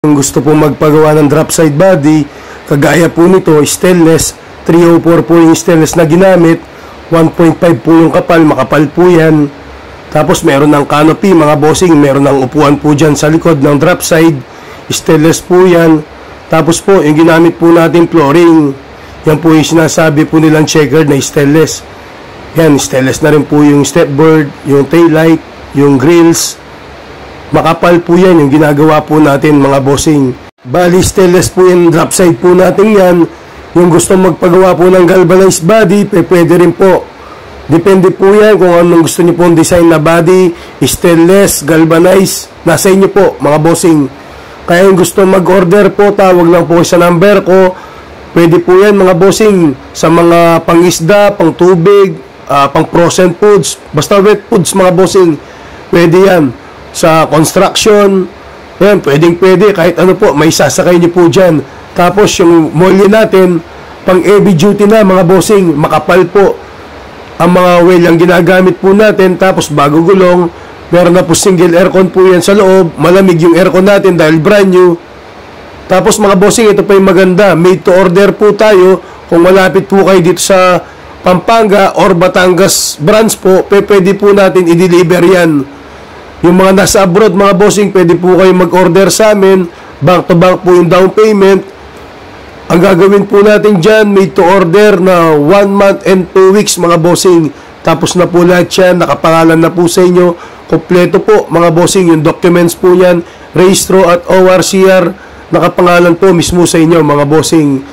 Kung gusto po magpagawa ng drop side body, kagaya po nito, stainless, 304 po yung stainless na ginamit, 1.5 po yung kapal, makapal po yan. Tapos meron ng canopy mga bossing, meron ng upuan po dyan sa likod ng drop side, stainless po yan. Tapos po, yung ginamit po natin flooring, yan po yung sinasabi po nilang checkered na stainless. Yan, stainless na rin po yung stepboard, yung taillight, yung grills. Makapal po yan yung ginagawa po natin mga bossing. Bali stainless po yung drop side po natin yan. Yung gusto magpagawa po ng galvanized body, pwede rin po. Depende po yan kung anong gusto niyo pong design na body, stainless, galvanized. Nasa inyo po mga bossing. Kaya yung gusto mag-order po, tawag lang po sa number ko. Pwede po yan mga bossing sa mga pang-isda, pang-tubig, pang-frozen foods. Basta wet foods mga bossing. Pwede yan. Sa construction, yan, pwede, kahit ano po, may sasakay niyo po dyan. Tapos yung molly natin, pang heavy duty na mga bossing, makapal po ang mga well ang ginagamit po natin. Tapos bago gulong, meron na po single aircon po yan sa loob, malamig yung aircon natin dahil brand new. Tapos mga bossing, ito pa yung maganda, made to order po tayo. Kung malapit po kayo dito sa Pampanga or Batangas branch po, pwede po natin i-deliver yan. Yung mga nasa abroad, mga bossing, pwede po kayo mag-order sa amin. Bank to bank po yung down payment. Ang gagawin po natin dyan, made to order na 1 month and 2 weeks, mga bossing. Tapos na po lahat yan, nakapangalan na po sa inyo. Kompleto po, mga bossing, yung documents po yan, registro at ORCR, nakapangalan po mismo sa inyo, mga bossing.